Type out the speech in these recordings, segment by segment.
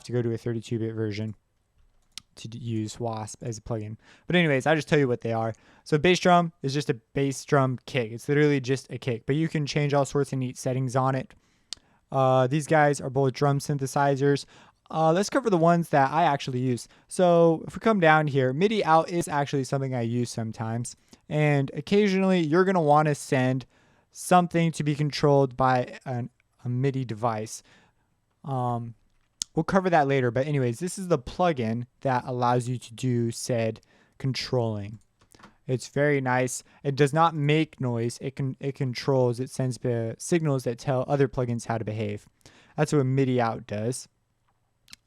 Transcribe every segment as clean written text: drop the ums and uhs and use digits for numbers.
to go to a 32-bit version to use Wasp as a plugin. But anyways, I'll just tell you what they are. So bass drum is just a bass drum kick. It's literally just a kick, but you can change all sorts of neat settings on it. These guys are both drum synthesizers. Let's cover the ones that I actually use. So if we come down here, MIDI out is actually something I use sometimes. And occasionally you're going to want to send something to be controlled by a MIDI device. We'll cover that later, but anyways, this is the plugin that allows you to do said controlling. It's very nice. It does not make noise. It controls. It sends signals that tell other plugins how to behave. That's what MIDI out does.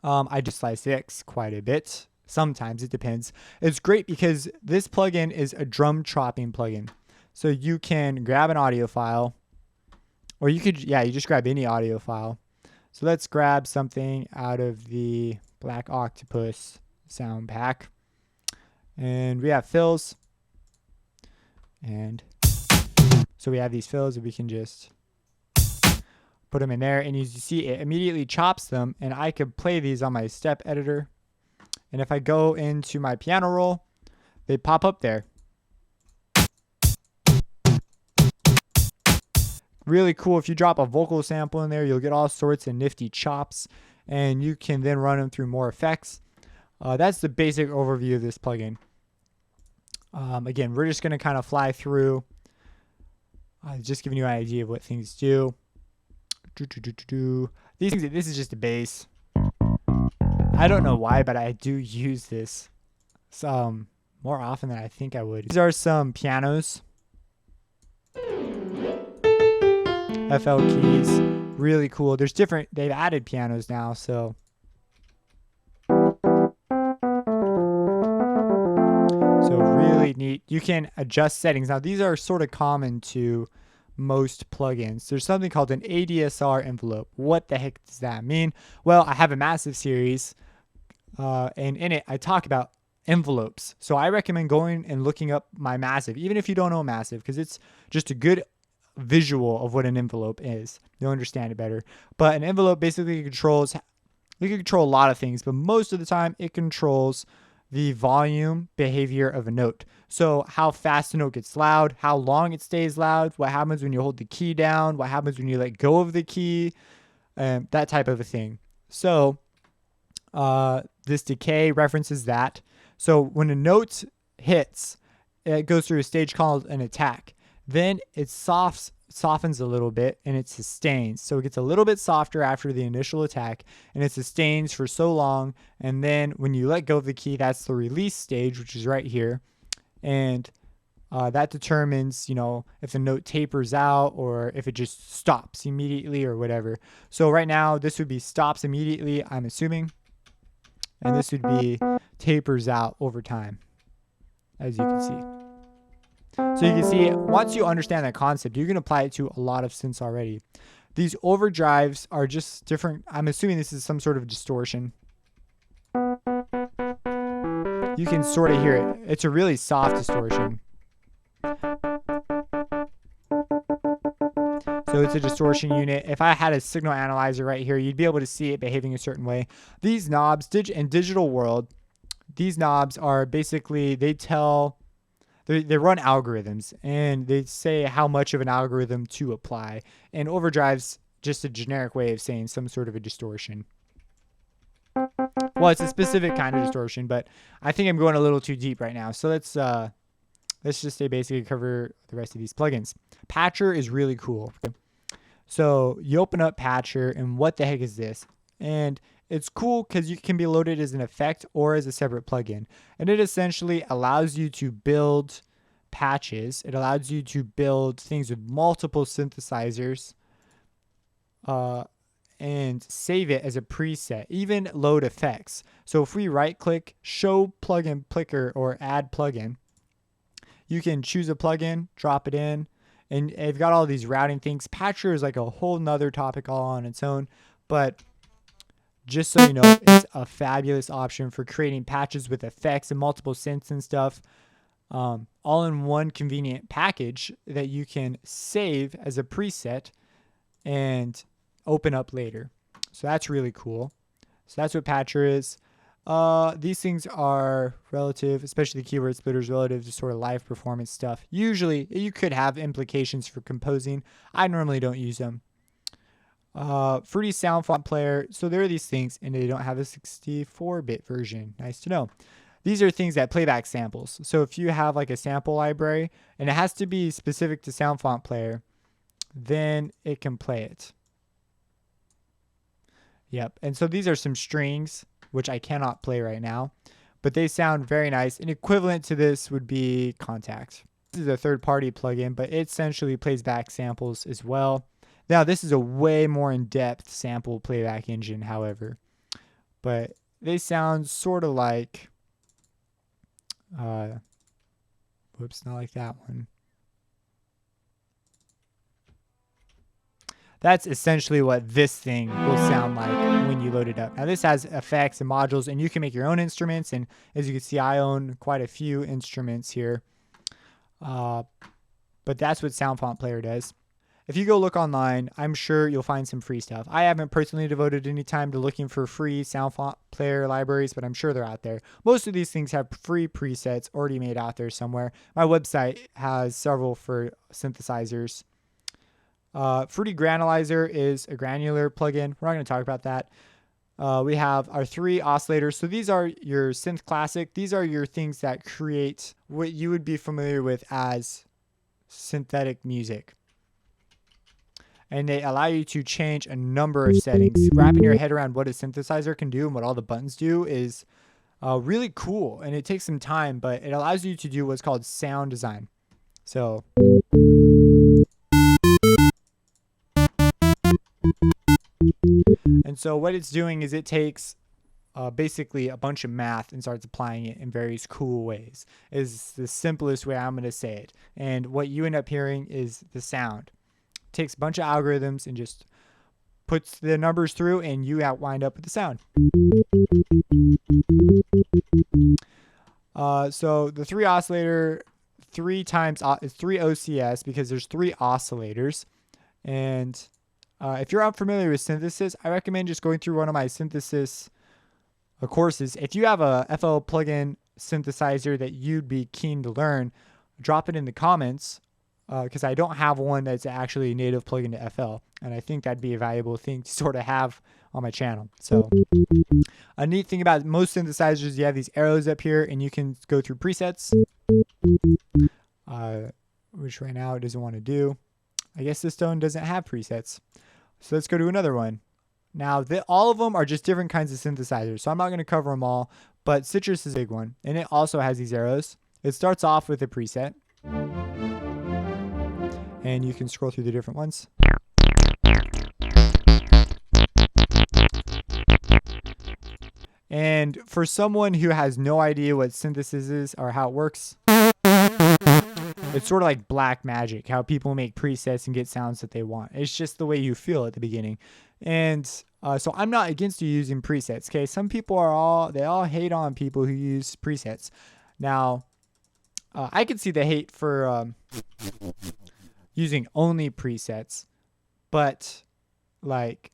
I do Slice X quite a bit. Sometimes it depends. It's great because this plugin is a drum chopping plugin. So you can grab an audio file, or you could, you just grab any audio file. So let's grab something out of the Black Octopus sound pack. And we have fills. And so we have these fills that we can just put them in there. And as you see, it immediately chops them. And I could play these on my step editor. And if I go into my piano roll, they pop up there. Really cool. If you drop a vocal sample in there, you'll get all sorts of nifty chops, and you can then run them through more effects. That's the basic overview of this plugin. Again, we're just going to kind of fly through, just giving you an idea of what things do. These things, this is just a bass. I don't know why, but I do use this more often than I think I would. These are some pianos. FL keys, really cool. There's different, they've added pianos now, so. So really neat. You can adjust settings. Now these are sort of common to most plugins. There's something called an ADSR envelope. What the heck does that mean? Well, I have a Massive series, and in it I talk about envelopes. So I recommend going and looking up my Massive, even if you don't know Massive, because it's just a good visual of what an envelope is. You'll understand it better. But an envelope basically controls, we can control a lot of things, but most of the time it controls the volume behavior of a note. So how fast a note gets loud, how long it stays loud, what happens when you hold the key down, what happens when you let go of the key, that type of a thing. So this decay references that. So when a note hits, it goes through a stage called an attack. Then it softens a little bit and it sustains. So it gets a little bit softer after the initial attack, and it sustains for so long. And then when you let go of the key, that's the release stage, which is right here. And that determines, if the note tapers out or if it just stops immediately or whatever. So right now, this would be stops immediately, I'm assuming. And this would be tapers out over time, as you can see. So you can see, once you understand that concept, you can apply it to a lot of synths already. These overdrives are just different. I'm assuming this is some sort of distortion. You can sort of hear it. It's a really soft distortion. So it's a distortion unit. If I had a signal analyzer right here, you'd be able to see it behaving a certain way. These knobs, in digital world, these knobs are basically, they run algorithms, and they say how much of an algorithm to apply. And overdrive's just a generic way of saying some sort of a distortion. Well, it's a specific kind of distortion, but I think I'm going a little too deep right now. So let's just basically cover the rest of these plugins. Patcher is really cool. Okay? So you open up Patcher, and what the heck is this? And it's cool because you can be loaded as an effect or as a separate plugin. And it essentially allows you to build patches. It allows you to build things with multiple synthesizers and save it as a preset, even load effects. So if we right click, show plugin picker or add plugin, you can choose a plugin, drop it in, and they've got all these routing things. Patcher is like a whole nother topic all on its own, but just so you know, it's a fabulous option for creating patches with effects and multiple synths and stuff, all in one convenient package that you can save as a preset and open up later. So that's really cool. So that's what patcher is. These things are relative, especially the keyword splitters, relative to sort of live performance stuff. Usually, you could have implications for composing. I normally don't use them. Fruity sound font player. So there are these things, and they don't have a 64-bit version. Nice to know. These are things that playback samples. So if you have like a sample library, and it has to be specific to sound font player, then it can play it. Yep. And so these are some strings, which I cannot play right now, but they sound very nice. And equivalent to this would be Contact. This is a third-party plugin, but it essentially plays back samples as well. Now, this is a way more in-depth sample playback engine, however, but they sound sort of like, whoops, not like that one. That's essentially what this thing will sound like when you load it up. Now, this has effects and modules, and you can make your own instruments. And as you can see, I own quite a few instruments here. But that's what Sound Font Player does. If you go look online, I'm sure you'll find some free stuff. I haven't personally devoted any time to looking for free Sound Font Player libraries, but I'm sure they're out there. Most of these things have free presets already made out there somewhere. My website has several for synthesizers. Fruity Granulizer is a granular plugin. We're not going to talk about that. We have our 3 oscillators. So these are your synth classic. These are your things that create what you would be familiar with as synthetic music. And they allow you to change a number of settings. Wrapping your head around what a synthesizer can do and what all the buttons do is really cool. And it takes some time, but it allows you to do what's called sound design. So what it's doing is it takes basically a bunch of math and starts applying it in various cool ways, is the simplest way I'm going to say it. And what you end up hearing is the sound. It takes a bunch of algorithms and just puts the numbers through, and you wind up with the sound. So the 3 oscillator, 3 times is 3 OCS because there's 3 oscillators. And if you're unfamiliar with synthesis, I recommend just going through one of my synthesis courses. If you have a FL plugin synthesizer that you'd be keen to learn, drop it in the comments because I don't have one that's actually a native plugin to FL. And I think that'd be a valuable thing to sort of have on my channel. So a neat thing about most synthesizers, you have these arrows up here and you can go through presets, which right now it doesn't want to do. I guess this one doesn't have presets. So let's go to another one. Now, all of them are just different kinds of synthesizers, so I'm not going to cover them all, but Citrus is a big one, and it also has these arrows. It starts off with a preset, and you can scroll through the different ones. And for someone who has no idea what synthesis is or how it works, it's sort of like black magic, how people make presets and get sounds that they want. It's just the way you feel at the beginning. And so I'm not against you using presets, okay? Some people they all hate on people who use presets. Now, I could see the hate for using only presets, but like,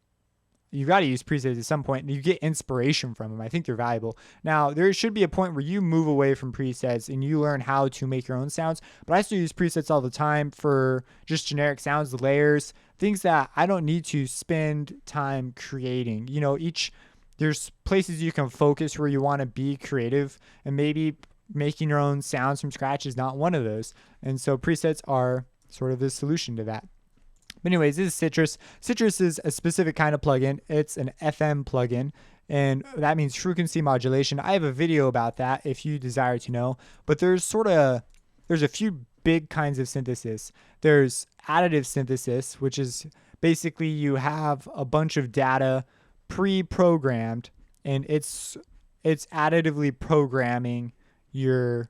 you got to use presets at some point. You get inspiration from them. I think they're valuable. Now, there should be a point where you move away from presets and you learn how to make your own sounds. But I still use presets all the time for just generic sounds, layers, things that I don't need to spend time creating. You know, there's places you can focus where you want to be creative, and maybe making your own sounds from scratch is not one of those. And so presets are sort of the solution to that. But anyways, this is Citrus. Citrus is a specific kind of plugin. It's an FM plugin, and that means frequency modulation. I have a video about that if you desire to know. But there's a few big kinds of synthesis. There's additive synthesis, which is basically you have a bunch of data pre-programmed, and it's additively programming your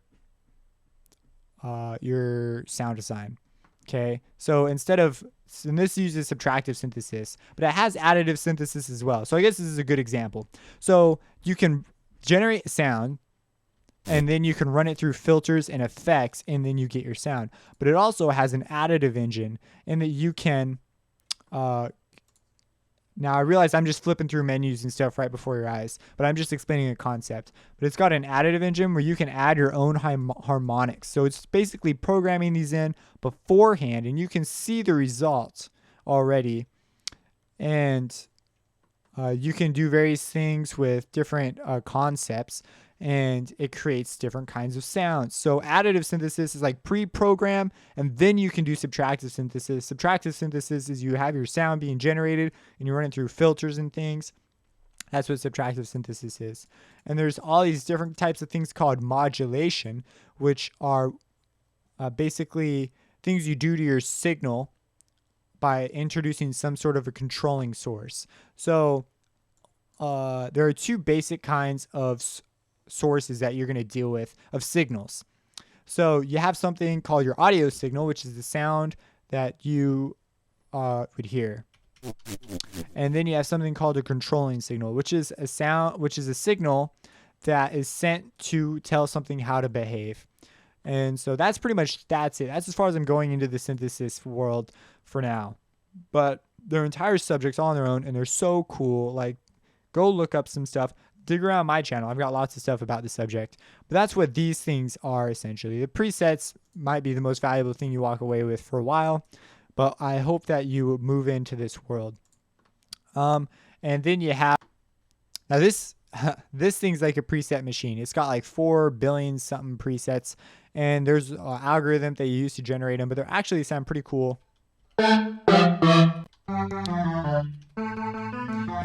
sound design. Okay, so and this uses subtractive synthesis, but it has additive synthesis as well. So I guess this is a good example. So you can generate a sound, and then you can run it through filters and effects, and then you get your sound. But it also has an additive engine in that you can Now I realize I'm just flipping through menus and stuff right before your eyes, but I'm just explaining a concept. But it's got an additive engine where you can add your own harmonics. So it's basically programming these in beforehand, and you can see the results already. And you can do various things with different concepts, and it creates different kinds of sounds. So additive synthesis is like pre-program, and then you can do subtractive synthesis. Subtractive synthesis is you have your sound being generated and you run it through filters and things. That's what subtractive synthesis is. And there's all these different types of things called modulation, which are basically things you do to your signal by introducing some sort of a controlling source. So there are two basic kinds of sources that you're going to deal with of signals. So you have something called your audio signal, which is the sound that you would hear. And then you have something called a controlling signal, which is a signal that is sent to tell something how to behave. And so that's it. That's as far as I'm going into the synthesis world for now. But their entire subjects all on their own, and they're so cool. Like, go look up some stuff. Dig around my channel. I've got lots of stuff about the subject. But that's what these things are essentially. The presets might be the most valuable thing you walk away with for a while, but I hope that you move into this world. And then you have, now this thing's like a preset machine. It's got like 4 billion something presets, and there's an algorithm that you use to generate them, but they actually sound pretty cool.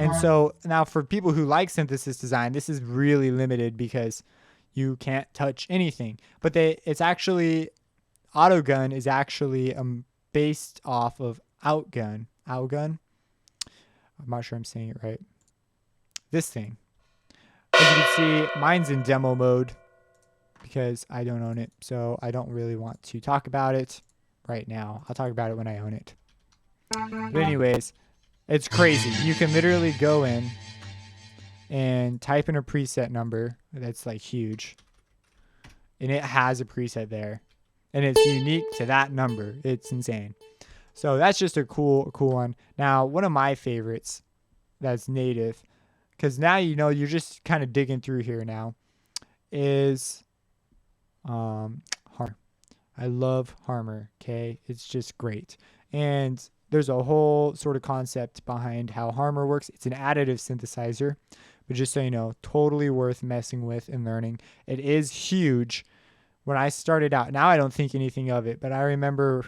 And so now for people who like synthesis design, this is really limited because you can't touch anything. But it's actually, Autogun is actually based off of Outgun. I'm not sure I'm saying it right. This thing. As you can see, mine's in demo mode because I don't own it. So I don't really want to talk about it right now. I'll talk about it when I own it. But anyways, it's crazy. You can literally go in and type in a preset number that's like huge, and it has a preset there, and it's unique to that number. It's insane. So that's just a cool one. Now, one of my favorites that's native, because now you're just kind of digging through here now, is Harmor. I love Harmor. Okay, it's just great. And there's a whole sort of concept behind how Harmor works. It's an additive synthesizer, but just so you know, totally worth messing with and learning. It is huge. When I started out, now I don't think anything of it, but I remember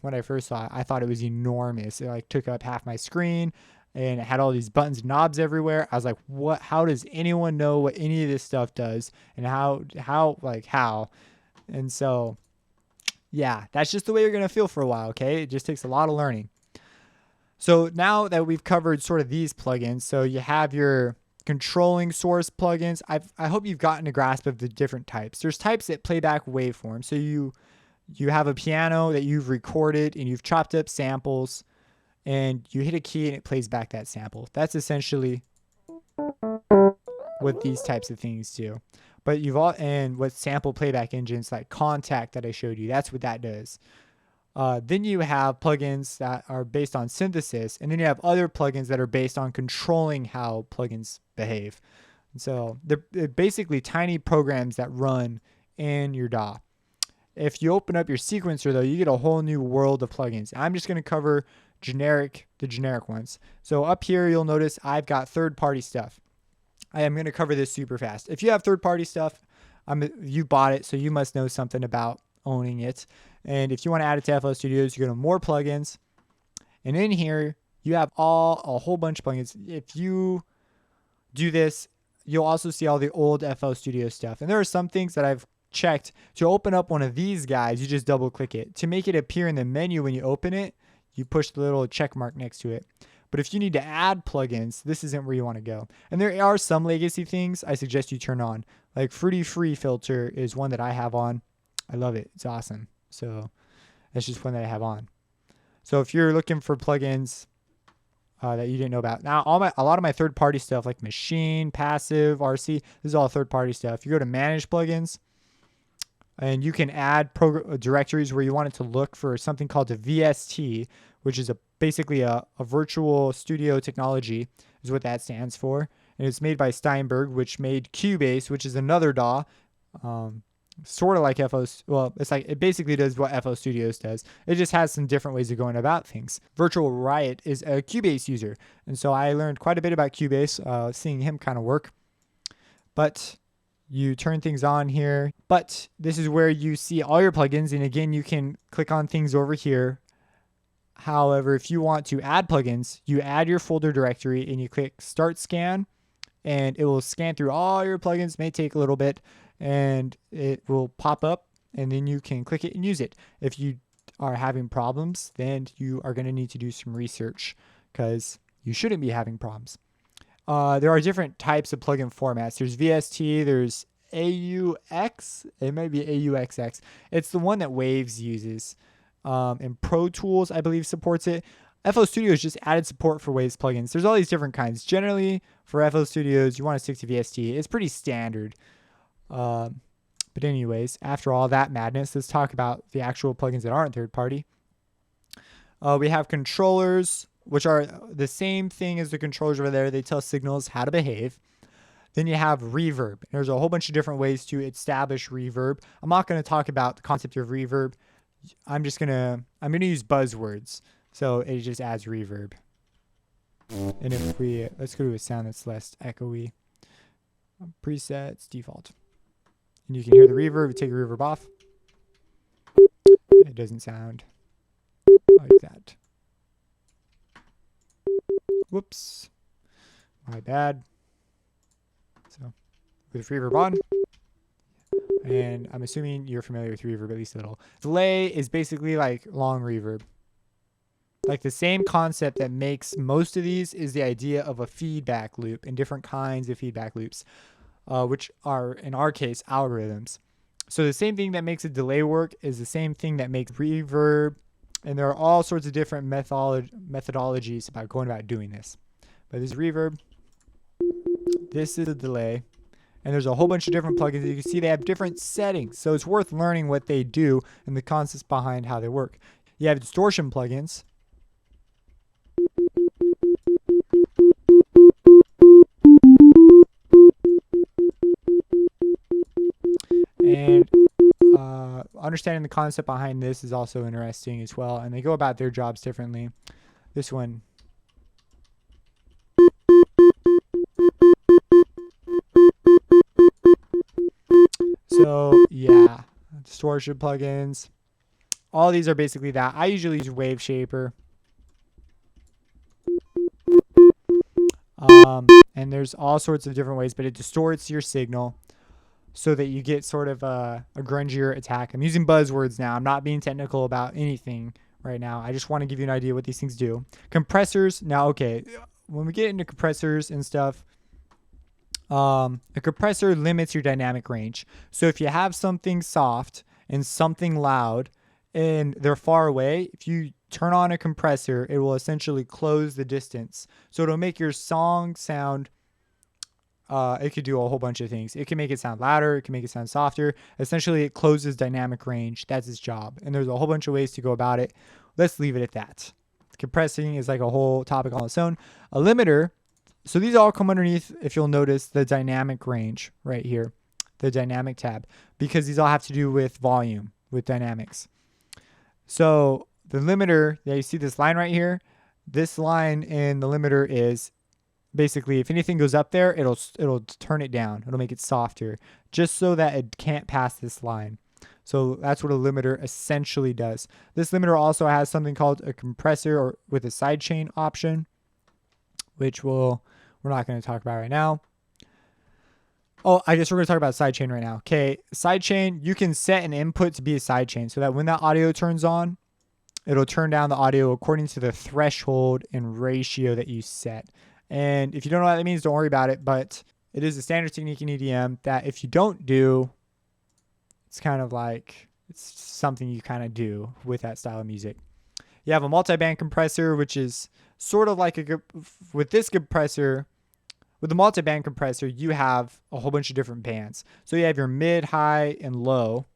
when I first saw it, I thought it was enormous. It like took up half my screen, and it had all these buttons and knobs everywhere. I was like, what? How does anyone know what any of this stuff does, and how? And so, yeah, that's just the way you're going to feel for a while, okay? It just takes a lot of learning. So now that we've covered sort of these plugins, so you have your controlling source plugins. I hope you've gotten a grasp of the different types. There's types that play back waveforms. So you have a piano that you've recorded and you've chopped up samples, and you hit a key and it plays back that sample. That's essentially what these types of things do. But and what sample playback engines like Contact that I showed you, that's what that does. Then you have plugins that are based on synthesis, and then you have other plugins that are based on controlling how plugins behave. And so they're basically tiny programs that run in your DAW. If you open up your sequencer, though, you get a whole new world of plugins. I'm just going to cover the generic ones. So up here, you'll notice I've got third-party stuff. I am going to cover this super fast. If you have third-party stuff, you bought it, so you must know something about owning it. And if you want to add it to FL Studios, you go to more plugins. And in here, you have a whole bunch of plugins. If you do this, you'll also see all the old FL Studio stuff. And there are some things that I've checked. To open up one of these guys, you just double click it. To make it appear in the menu when you open it, you push the little check mark next to it. But if you need to add plugins, this isn't where you want to go. And there are some legacy things I suggest you turn on. Like Fruity Free Filter is one that I have on. I love it. It's awesome. So that's just one that I have on. So if you're looking for plugins that you didn't know about. Now, a lot of my third-party stuff like Machine, Passive, RC, this is all third-party stuff. You go to Manage Plugins, and you can add directories where you want it to look for something called a VST, which is a basically a virtual studio technology is what that stands for. And it's made by Steinberg, which made Cubase, which is another DAW. Sort of like well, it's like it basically does what FL Studios does. It just has some different ways of going about things. Virtual Riot is a Cubase user, and so I learned quite a bit about Cubase, seeing him kind of work. But you turn things on here, but this is where you see all your plugins, and again, you can click on things over here. However, if you want to add plugins, you add your folder directory and you click Start Scan, and it will scan through all your plugins. It may take a little bit, and it will pop up, and then you can click it and use it. If you are having problems, then you are going to need to do some research, because you shouldn't be having problems. There are different types of plugin formats. There's VST, there's AUX, it might be AUXX. It's the one that Waves uses. And Pro Tools, I believe, supports it. FL Studios just added support for Waves plugins. There's all these different kinds. Generally, for FL Studios, you want to stick to VST. It's pretty standard. But anyways, after all that madness, let's talk about the actual plugins that aren't third party. We have controllers, which are the same thing as the controllers over there. They tell signals how to behave. Then you have reverb. There's a whole bunch of different ways to establish reverb. I'm not going to talk about the concept of reverb. I'm gonna use buzzwords, so it just adds reverb. And if let's go to a sound that's less echoey. Presets, default. And you can hear the reverb. Take the reverb off. It doesn't sound like that. Whoops. My bad. So with reverb on. And I'm assuming you're familiar with reverb at least a little. Delay is basically like long reverb. Like the same concept that makes most of these is the idea of a feedback loop and different kinds of feedback loops, which are, in our case, algorithms. So the same thing that makes a delay work is the same thing that makes reverb. And there are all sorts of different methodologies about going about doing this. But this is reverb. This is a delay. And there's a whole bunch of different plugins. You can see they have different settings. So it's worth learning what they do and the concepts behind how they work. You have distortion plugins. And understanding the concept behind this is also interesting as well. And they go about their jobs differently. This one. So yeah, distortion plugins. All these are basically that. I usually use Wave Shaper. And there's all sorts of different ways, but it distorts your signal so that you get sort of a grungier attack. I'm using buzzwords now. I'm not being technical about anything right now. I just want to give you an idea what these things do. Compressors. Now, okay, when we get into compressors and stuff, a compressor limits your dynamic range. So if you have something soft and something loud and they're far away, if you turn on a compressor, it will essentially close the distance. So it'll make your song sound, it could do a whole bunch of things. It can make it sound louder. It can make it sound softer. Essentially, it closes dynamic range. That's its job. And there's a whole bunch of ways to go about it. Let's leave it at that. Compressing is like a whole topic on its own. A limiter. So these all come underneath, if you'll notice, the dynamic range right here, the dynamic tab, because these all have to do with volume, with dynamics. So the limiter, yeah, you see this line right here? This line in the limiter is basically, if anything goes up there, it'll turn it down. It'll make it softer, just so that it can't pass this line. So that's what a limiter essentially does. This limiter also has something called a compressor or with a sidechain option, which we're not going to talk about right now. Oh, I guess we're going to talk about sidechain right now. Okay, sidechain, you can set an input to be a sidechain so that when that audio turns on, it'll turn down the audio according to the threshold and ratio that you set. And if you don't know what that means, don't worry about it, but it is a standard technique in EDM that if you don't do, it's kind of like, it's something you kind of do with that style of music. You have a multi-band compressor, which is sort of like with this compressor, with the multi-band compressor, you have a whole bunch of different bands. So you have your mid, high, and low.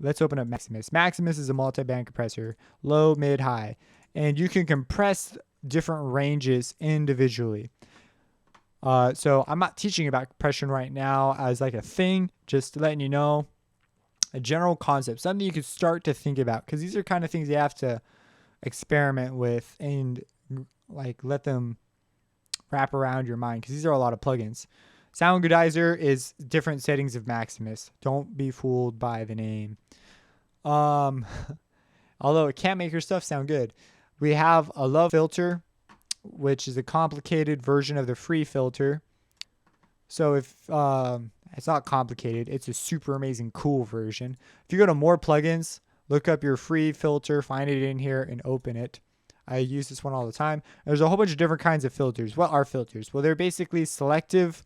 Let's open up Maximus. Maximus is a multi-band compressor, low, mid, high. and you can compress different ranges individually. So I'm not teaching about compression right now as like a thing, just letting you know a general concept, something you could start to think about, because these are kind of things you have to experiment with and like let them wrap around your mind, because these are a lot of plugins. Sound Goodizer is different settings of Maximus. Don't be fooled by the name. Although it can make your stuff sound good. We have a Love filter, which is a complicated version of the free filter. So if it's not complicated, it's a super amazing cool version. If you go to more plugins, look up your free filter, find it in here, and open it. I use this one all the time. There's a whole bunch of different kinds of filters. What are filters? Well, they're basically selective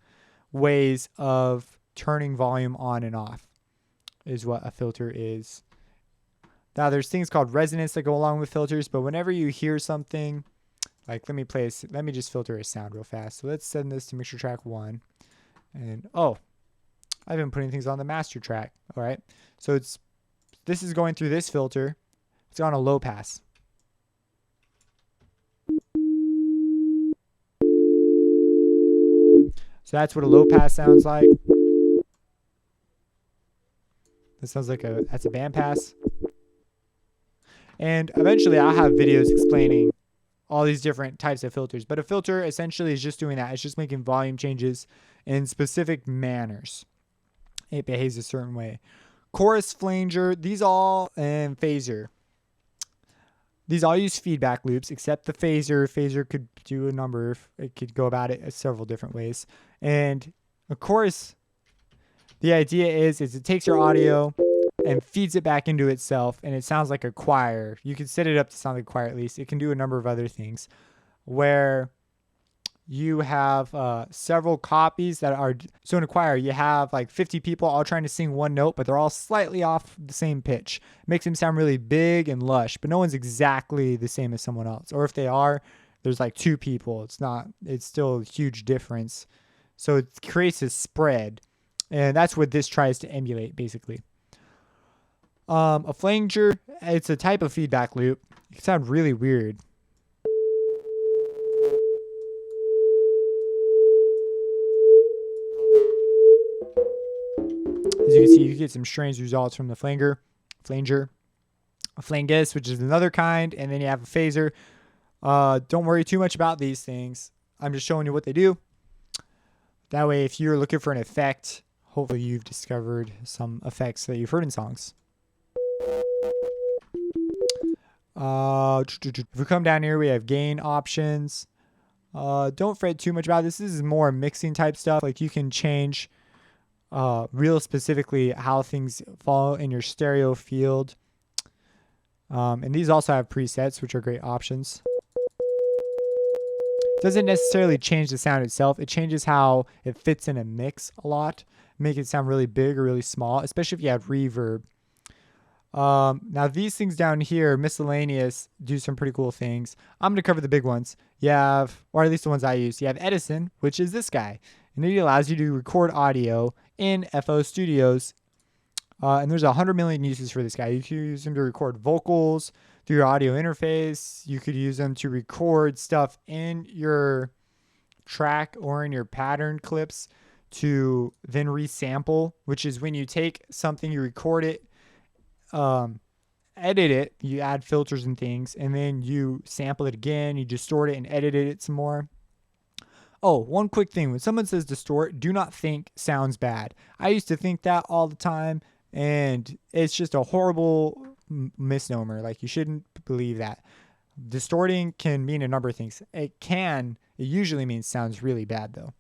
ways of turning volume on and off, is what a filter is. Now, there's things called resonance that go along with filters, but whenever you hear something, like let me just filter a sound real fast. So let's send this to mixer track 1. And I've been putting things on the master track. All right. So this is going through this filter. It's on a low pass. So that's what a low pass sounds like. That sounds like that's a band pass. And eventually I'll have videos explaining all these different types of filters. But a filter essentially is just doing that. It's just making volume changes in specific manners. It behaves a certain way. Chorus, flanger, and phaser. These all use feedback loops, except the phaser. Phaser could do it could go about it several different ways. And of course, the idea is it takes your audio and feeds it back into itself, and it sounds like a choir. You can set it up to sound like a choir at least. It can do a number of other things where you have several copies that are, so in a choir, you have like 50 people all trying to sing one note, but they're all slightly off the same pitch. It makes them sound really big and lush, but no one's exactly the same as someone else. Or if they are, there's like 2 people. It's still a huge difference. So it creates a spread, and that's what this tries to emulate basically. A flanger, it's a type of feedback loop. It can sound really weird. As you can see, you get some strange results from the flanger, a flangus, which is another kind, and then you have a phaser. Don't worry too much about these things. I'm just showing you what they do. That way, if you're looking for an effect, hopefully you've discovered some effects that you've heard in songs. If we come down here, we have gain options. Don't fret too much about this. This is more mixing type stuff. Like you can change real specifically how things fall in your stereo field. And these also have presets, which are great options. Doesn't necessarily change the sound itself. It changes how it fits in a mix a lot. Make it sound really big or really small, especially if you have reverb. Now these things down here, miscellaneous, do some pretty cool things. I'm going to cover the big ones. You have, or at least the ones I use. You have Edison, which is this guy. And it allows you to record audio in FL Studios. And there's 100 million uses for this guy. You can use him to record vocals through your audio interface. You could use them to record stuff in your track or in your pattern clips to then resample, which is when you take something, you record it, edit it, you add filters and things, and then you sample it again, you distort it and edit it some more. Oh, one quick thing. When someone says distort, do not think sounds bad. I used to think that all the time, and it's just a horrible misnomer. Like, you shouldn't believe that. Distorting can mean a number of things. It usually means sounds really bad, though.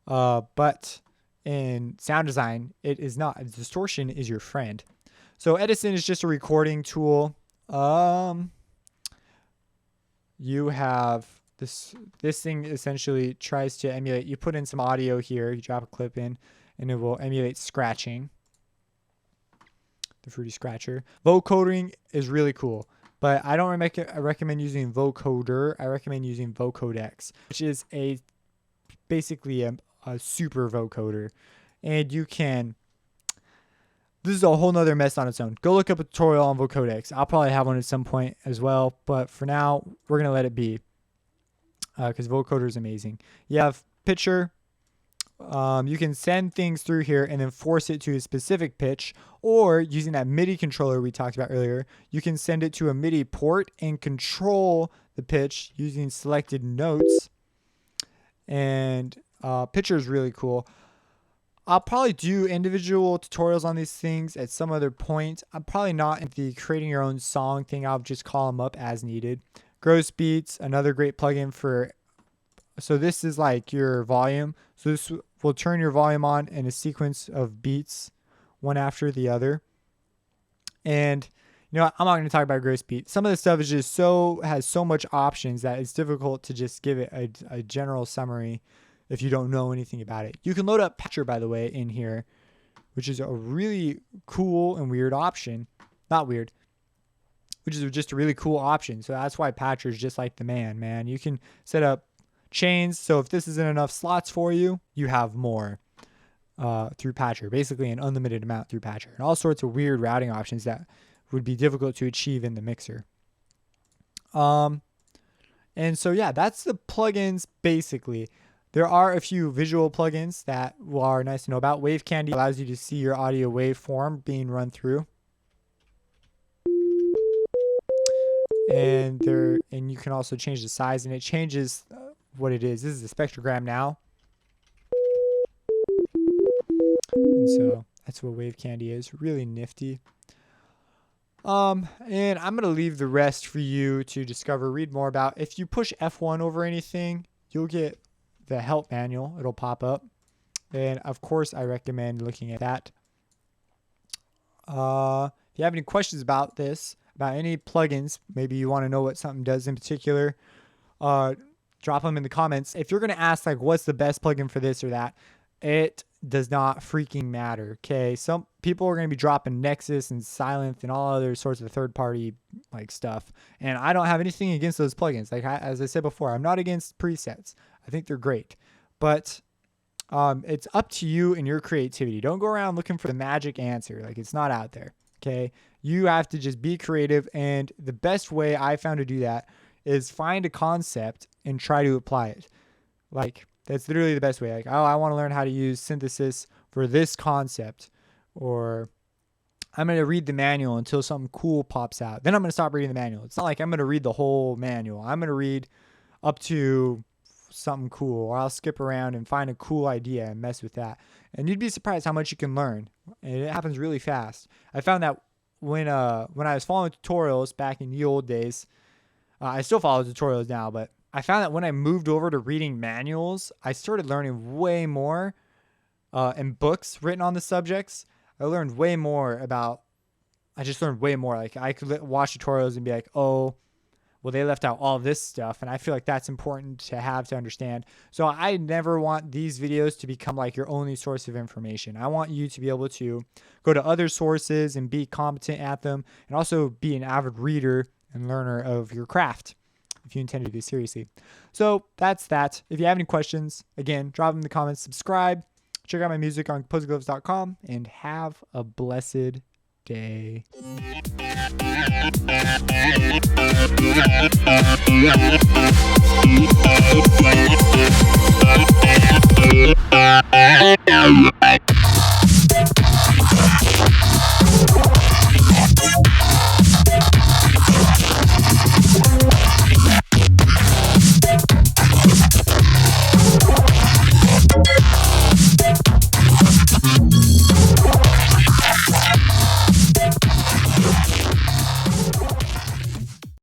But in sound design, it is not. Distortion is your friend. So Edison is just a recording tool. You have this thing essentially tries to emulate. You put in some audio here, you drop a clip in, and it will emulate scratching. The Fruity Scratcher. Vocoding is really cool, but I don't recommend using vocoder. I recommend using vocodex, which is basically a super vocoder, and you can This is a whole nother mess on its own. Go look up a tutorial on vocodecks. I'll probably have one at some point as well, but for now, we're going to let it be because vocoder is amazing. You have pitcher. You can send things through here and then force it to a specific pitch, or using that MIDI controller we talked about earlier, you can send it to a MIDI port and control the pitch using selected notes. And pitcher is really cool. I'll probably do individual tutorials on these things at some other point. I'm probably not in the creating your own song thing. I'll just call them up as needed. Gross Beats, another great plugin for, so this is like your volume. So this will turn your volume on in a sequence of beats, one after the other. And you know what? I'm not going to talk about Gross Beat. Some of the stuff is just has so much options that it's difficult to just give it a general summary if you don't know anything about it. You can load up Patcher, by the way, in here, which is a really cool and weird option. Not weird, which is just a really cool option. So that's why Patcher is just like the man. You can set up chains. So if this isn't enough slots for you, you have more through Patcher, basically an unlimited amount through Patcher, and all sorts of weird routing options that would be difficult to achieve in the mixer. And so yeah, that's the plugins basically. There are a few visual plugins that are nice to know about. Wave Candy allows you to see your audio waveform being run through. And you can also change the size, and it changes what it is. This is a spectrogram now. And so that's what Wave Candy is. Really nifty. And I'm going to leave the rest for you to discover, read more about. If you push F1 over anything, you'll get the help manual. It'll pop up. And of course, I recommend looking at that. If you have any questions about this, about any plugins, maybe you want to know what something does in particular, drop them in the comments. If you're going to ask like, what's the best plugin for this or that, it does not freaking matter. Okay. Some people are going to be dropping Nexus and Silent and all other sorts of third party like stuff. And I don't have anything against those plugins. Like as I said before, I'm not against presets. I think they're great, but it's up to you and your creativity. Don't go around looking for the magic answer. Like it's not out there. Okay. You have to just be creative. And the best way I found to do that is find a concept and try to apply it. Like that's literally the best way. Like, oh, I want to learn how to use synthesis for this concept, or I'm going to read the manual until something cool pops out. Then I'm going to stop reading the manual. It's not like I'm going to read the whole manual. I'm going to read up to something cool, or I'll skip around and find a cool idea and mess with that. And you'd be surprised how much you can learn. And it happens really fast. I found that when I was following tutorials back in the old days, I still follow tutorials now, but I found that when I moved over to reading manuals, I started learning way more and books written on the subjects. I learned way more about, I just learned way more. Like I could watch tutorials and be like, oh, well, they left out all this stuff. And I feel like that's important to have to understand. So I never want these videos to become like your only source of information. I want you to be able to go to other sources and be competent at them, and also be an avid reader and learner of your craft if you intend to do this seriously. So that's that. If you have any questions, again, drop them in the comments, subscribe, check out my music on composergloves.com, and have a blessed day.